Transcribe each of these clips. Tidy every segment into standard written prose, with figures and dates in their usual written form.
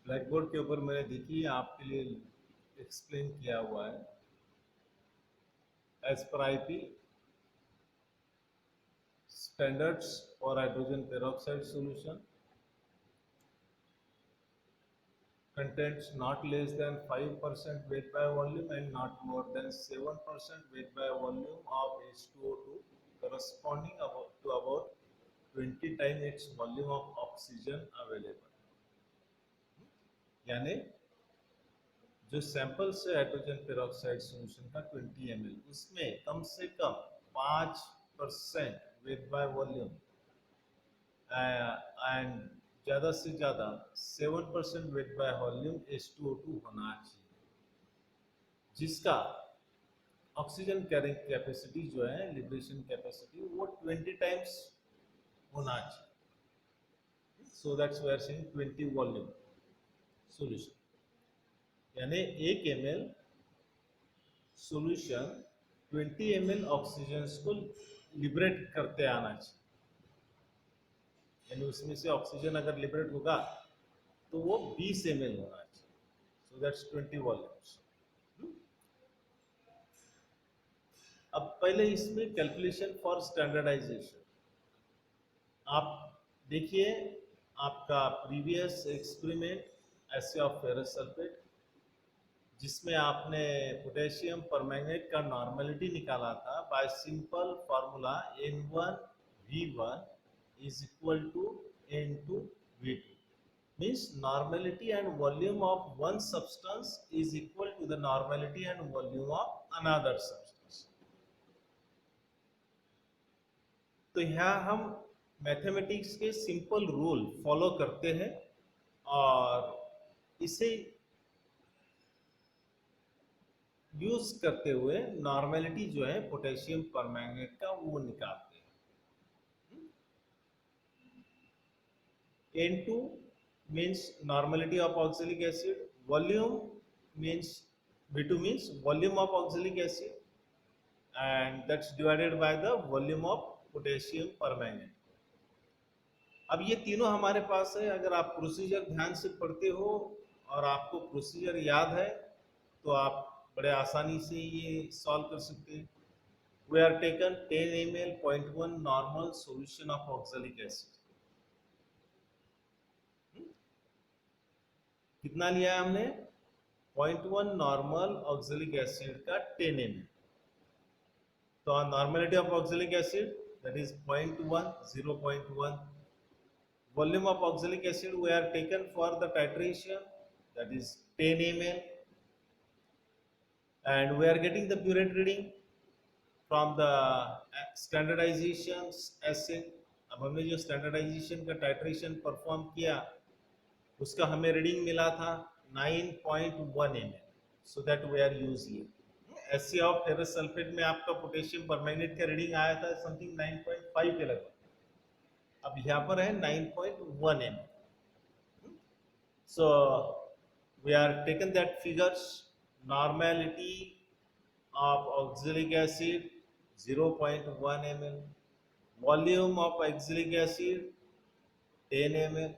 Black board के ऊपर मैंने देखिए आपके लिए एक्सप्लेन किया हुआ है। As per IP standards for hydrogen peroxide solution contains not less than 5% weight by volume and not more than 7% weight by volume of H2O2 corresponding to about 20 times its volume of oxygen available। यानी जो sample से hydrogen peroxide solution का 20 ml उसमें कम से कम 5% weight by volume and ज़्यादा से ज़्यादा 7% weight by volume H2O2 होना चाहिए, जिसका ऑक्सीजन कैरिंग कैपेसिटी जो है लिबरेशन कैपेसिटी वो 20 टाइम्स होना चाहिए। So that's we are saying 20 volume solution, यानी 1 ml सॉल्यूशन 20 ml ऑक्सीजन को लिबरेट करते आना चाहिए, यानी उसमें से ऑक्सीजन अगर लिबरेट होगा तो वो 20 ml होना चाहिए। So that's 20 volumes. अब पहले इसमें कैलकुलेशन फॉर स्टैंडर्डाइजेशन आप देखिए, आपका previous experiment essay of ferrous sulphate जिसमें आपने पोटेशियम परमैंगनेट का नॉर्मेलिटी निकाला था bye simple formula N1V1 is equal to N2V2, means normality and volume of one substance is equal to the normality and volume of another substance। तो यहाँ हम mathematics के simple rule follow करते हैं और इसे यूज करते हुए नॉर्मेलिटी जो है पोटेशियम परमैंगनेट का वो निकालते हैं। N2 means normality of oxalic acid, volume means V2 means volume of oxalic acid, and that's divided by the volume of potassium permanganate। अब ये तीनों हमारे पास है, अगर आप प्रोसीजर ध्यान से पढ़ते हो और आपको प्रोसीजर याद है तो आप बड़े आसानी से ये सॉल्व कर सकते हैं। We are taken 10 ml 0.1 normal solution of oxalic acid. कितना लिया है हमने? 0.1 नॉर्मल ऑक्सैलिक एसिड का 10 ml। तो normality of oxalic acid that is 0.1 0.1। volume of oxalic acid we are taken for the titration, that is 10 ml, and we are getting the purity reading from the standardization assay। अब हमने जो standardisation का titration perform किया उसका हमें reading मिला था 9.1 ml, so that we are using SC of ferrous sulphate में आपका पोटेशियम परमैंगनेट का रीडिंग आया था समथिंग 9.5 के लगभग, अब यहाँ पर है 9.1 ml। So we are taken that figures, normality of oxalic acid 0.1 ml, volume of oxalic acid 10 ml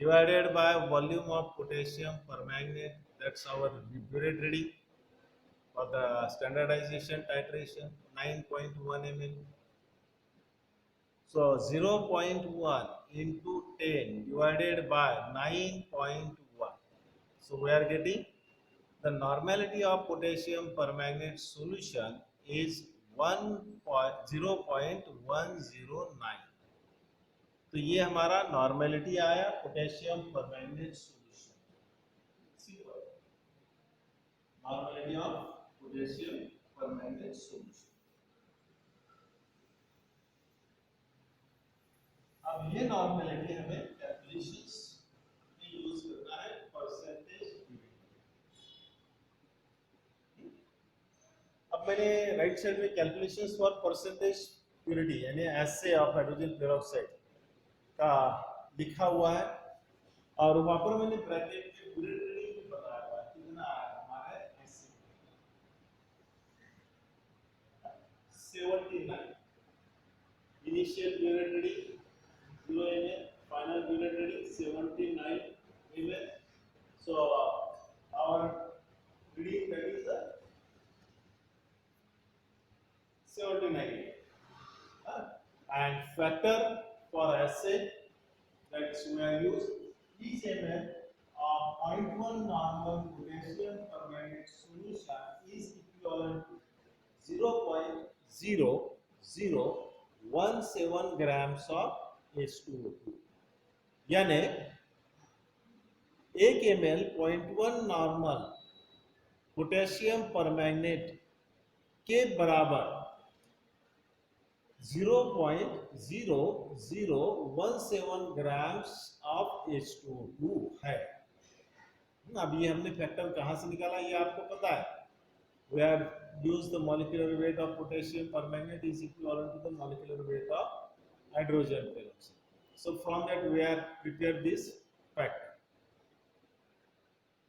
divided by volume of potassium permanganate, that's our purity reading for the standardization titration 9.1 ml। So 0.1 into 10 divided by 9.1. So we are getting the normality of potassium permanganate solution is 0.109। तो ये हमारा normality आया potassium permanganate solution, normality of potassium permanganate solution. अब ये normality हमें calculations में use करना है परसेंटेज। अब मैंने राइट साइड में कैलकुलेशंस फॉर परसेंटेज प्यूरिटी यानी एसए ऑफ हाइड्रोजन पेरोक्साइड का लिखा हुआ है और वहां पर मैंने ब्रैकेट में प्यूरिटी भी बताया हुआ है कितना हमारा SA 79। Initial purity 0 ml, final purity reading 79 ml, So our reading, that is 79. And factor for assay that we are used, each ml of 0.1 normal potassium permanganate solution is equivalent to 0.0017 grams of H2O2. यानी 1 ml 0.1 normal potassium permanganate के बराबर 0.0017 grams of H2O2 है। अब ये हमने factor कहाँ से निकाला ये आपको पता है। We have used the molecular weight of potassium permanganate is equivalent to the molecular weight of hydrogen peroxide. So from that we have prepared this factor.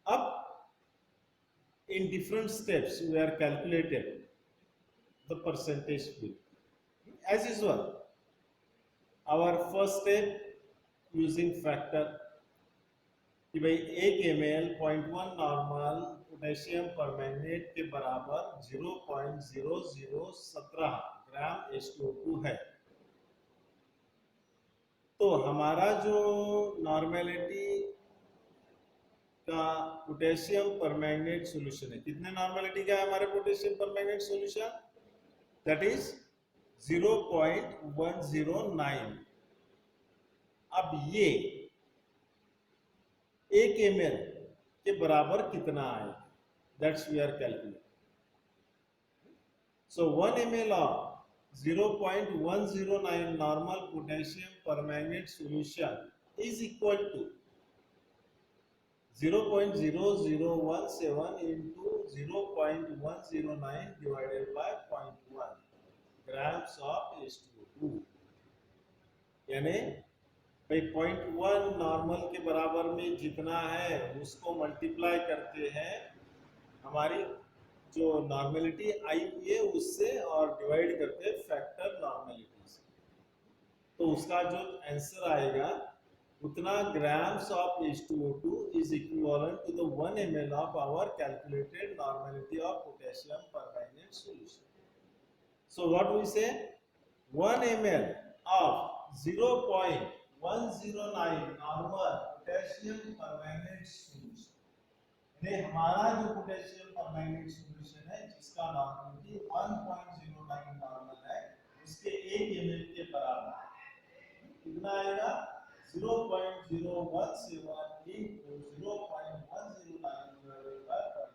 Up in different steps we are calculated the percentage split. As usual, our first step using factor कि भाई 1 ml 0.1 normal potassium permanganate के बराबर 0.0017 ग्राम H2O2 है। तो हमारा जो normality का potassium permanganate solution है, कितने नॉर्मेलिटी का है हमारे potassium permanganate solution, that is 0.109। अब ये 1 ml के बराबर कितना आए, that's we are calculating. So 1 ml of 0.109 normal potassium permanganate solution is equal to 0.0017 into 0.109 divided by 0.1 grams of H2O2। यानी भाई 0.1 नॉर्मल के बराबर में जितना है उसको मल्टीप्लाई करते हैं हमारी जो नॉर्मेलिटी आई हुई है उससे और डिवाइड करते हैं फैक्टर नॉर्मेलिटी से, तो उसका जो आंसर आएगा उतना grams of H2O2 is equivalent to the 1 ml of our calculated normality of potassium permanganate solution. So what we say, 1 ml of 0.109 normal potassium permanganate solution, यानी हमारा जो पोटेशियम परमैंगनेट सॉल्यूशन है जिसका नॉर्मलिटी 1.09 नॉर्मल है, उसके 1 ml के बराबर कितना आएगा, 0.017 into 0.109 divided by 0.1.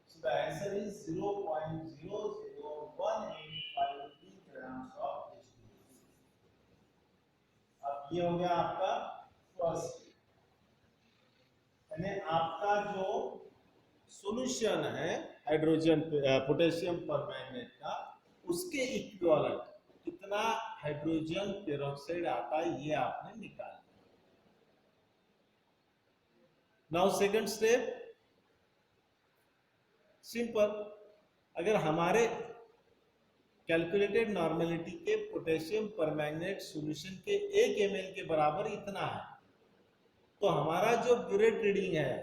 So the answer is 0.00185 grams of H2O2. अब ये हो गया आपका फर्स्ट, यानी आपका जो सॉल्यूशन है हाइड्रोजन पोटेशियम परमैंगनेट का, उसके इक्विवेलेंट कितना हाइड्रोजन पेरोक्साइड आता है ये आपने निकाल लिया। नाउ सेकंड स्टेप, सिंपल, अगर हमारे कैलकुलेटेड नॉर्मेलिटी के पोटेशियम परमैंगनेट सॉल्यूशन के 1 ml के बराबर इतना है, तो हमारा जो ब्यूरेट रीडिंग है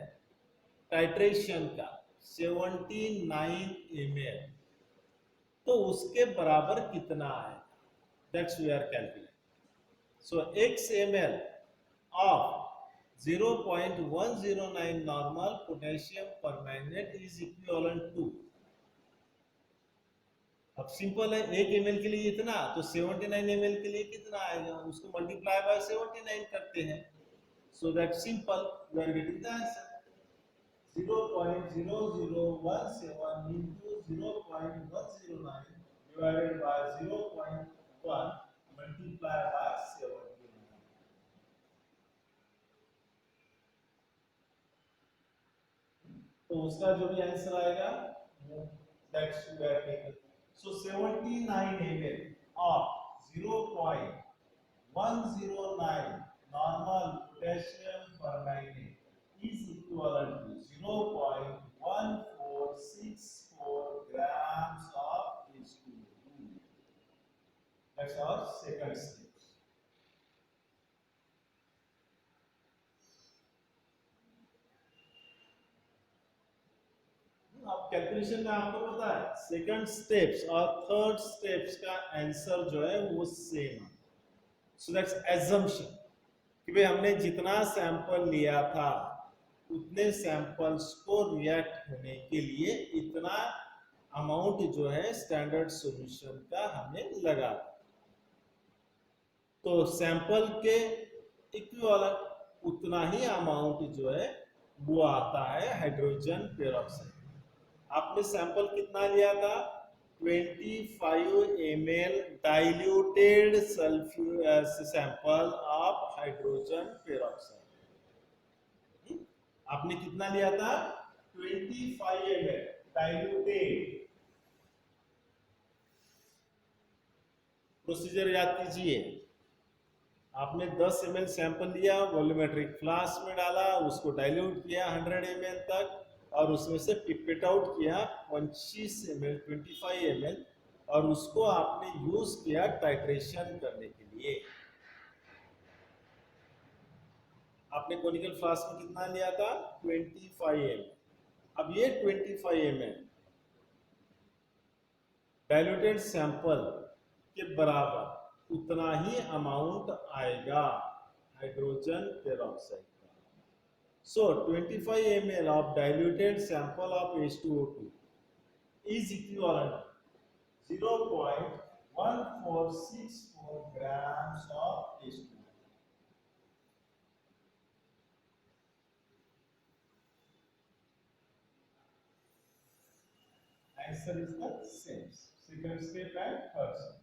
टाइट्रेशन का 79 ml, तो उसके बराबर कितना है, that's we are calculating. So x ml of 0.109 normal potassium permanganate is equivalent to, अब सिंपल है 1 ml के लिए इतना, तो 79 ml के लिए कितना आएगा, उसको मल्टीप्लाई बाय 79 करते हैं। So that simple, we are getting the answer 0.0017 into 0.109 divided by 0.1 multiplied by 79। तो उसका जो भी आंसर आएगा that's we are taking. So 79 ml of 0.109 normal potassium permanganate is equivalent to 0.1464 grams of H2O2. That's our second step. Calculation में आपको पता है second steps और थर्ड स्टेप्स का आंसर जो है वो सेम है। सो दैट्स एजम्पशन कि भाई हमने जितना सैंपल लिया था उतने सैंपल्स को रिएक्ट होने के लिए इतना अमाउंट जो है स्टैंडर्ड सॉल्यूशन का हमें लगा। तो सैंपल के इक्विवेलेंट उतना ही अमाउंट जो है वो आता है हाइड्रोजन पेरोक्साइड। आपने सैंपल कितना लिया था 25 ml diluted sample of hydrogen peroxide. आपने कितना लिया था 25 ml डाइल्यूटेड। प्रोसीजर याद कीजिए, आपने 10 ml सैंपल लिया, वॉल्यूमेट्रिक फ्लास्क में डाला, उसको डाइल्यूट किया 100 ml तक और उसमें से पिपेट आउट किया 25 ml 25 ml और उसको आपने यूज किया टाइट्रेशन करने के लिए। आपने कोनिकल फ्लास्क में कितना लिया था 25 ml। अब ये 25 ml डाइल्यूटेड सैंपल के बराबर उतना ही अमाउंट आएगा हाइड्रोजन पेरोक्साइड का। सो 25 ml of diluted sample of H2O2 is equivalent 0.1464 grams of H2O. Answer is the same. Second step and third step.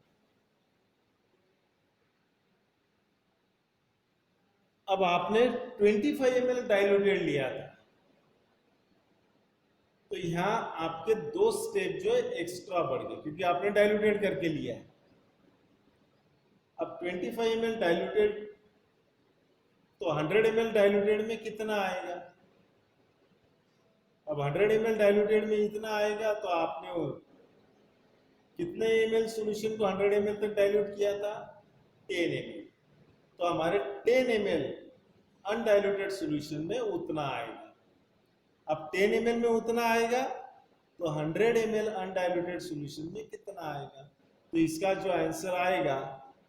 अब आपने 25 ml डाइल्यूटेड लिया था तो यहां आपके दो स्टेप जो है एक्स्ट्रा बढ़ गए क्योंकि आपने डाइल्यूटेड करके लिया है। अब 25 ml डाइल्यूटेड तो 100 ml डाइल्यूटेड में कितना आएगा। अब 100 ml डाइल्यूटेड में इतना आएगा तो आपने कितने ml सॉल्यूशन को 100 ml तक डाइल्यूट किया था 10 ml। तो हमारे 10 ml अनडाइल्यूटेड सॉल्यूशन में उतना आएगा। अब 10 ml में उतना आएगा तो 100 ml अनडाइल्यूटेड सॉल्यूशन में कितना आएगा। तो इसका जो आंसर आएगा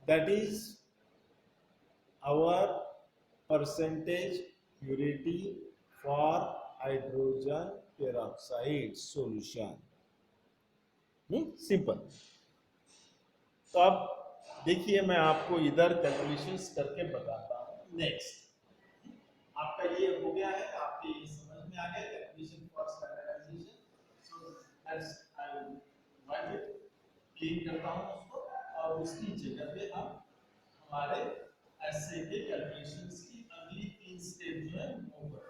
that is our percentage purity for hydrogen peroxide solution. Simple. तो अब देखिए मैं आपको इधर कैलकुलेशंस करके बताता हूं। नेक्स्ट आपका ये हो गया है, आपके ये समझ में आ गया calculation for standardisation. So that's I will write it, clean करता हूं उसको और उसकी जगह पे हम हमारे ऐसे के कैलकुलेशंस की अगली 3 स्टेप जो है मूव करते हैं।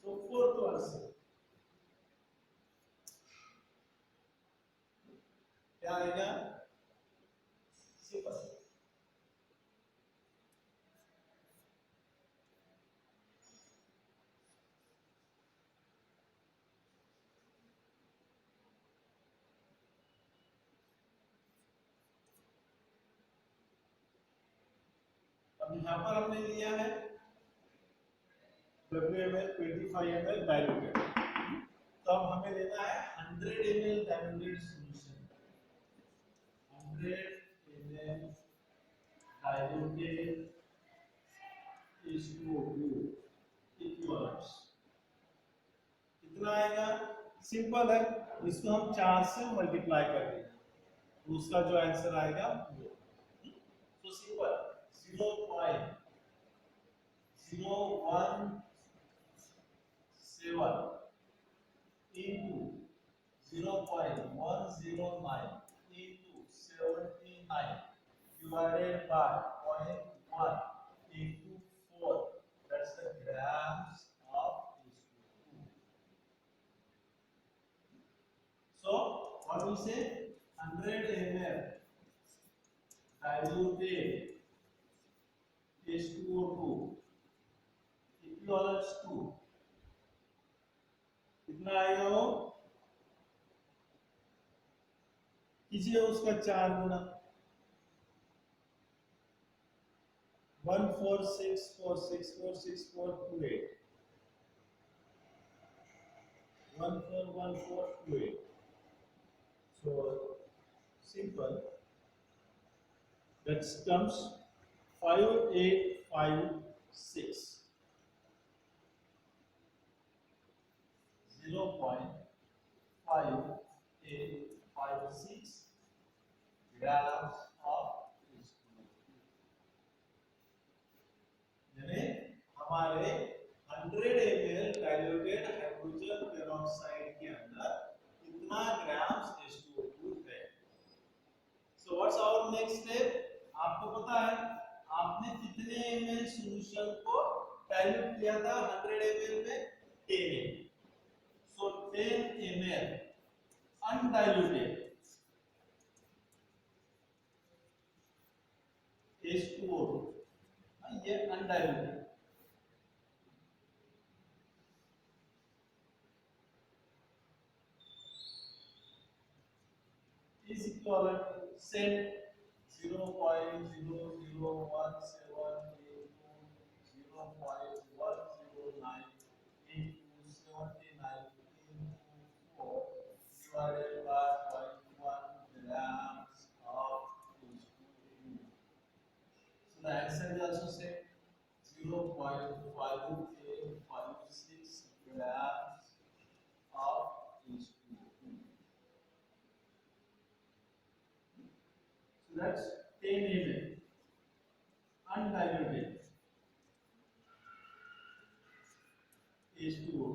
So fourth वर्ष क्या आएगा सिंपल। अब यहाँ पर हमने लिया है WML 25 ml डाइल्यूटेड। तो अब हमें लेना है 100 ml diluted solution. 100 ml diluted H2O2 equivalents कितना आएगा। सिंपल है, इसको हम 4 से मल्टीप्लाई कर देंगे तो उसका जो आंसर आएगा वो। तो simple 0.017 into 0.109 into 79 divided by 0.1 into 4, that's the grams of H2O2. So what we say 100 equals to कितना आएगा वो, कीजिए उसका 4 गुना, 1464646428 141428. So simple, that comes 5856, 0.5856 grams of H2O. यानी हमारे 100 ml डाइल्यूटेड हाइड्रोजन पेरोक्साइड के अंदर कितना ग्राम्स H2O है। So what's our next step, आपको पता है आपने कितने ml सॉल्यूशन को डाइल्यूट किया था 100 ml में, 10 ml। सो 10 ml अनडाइल्यूटेड H2O, ये undiluted is equal to set 0.001782 0.10982 79 into 4 divided by 0.1 grams of H2O. So the answer is also set 0.5856 grams of H2O. So that's 10 ml undiluted H2O.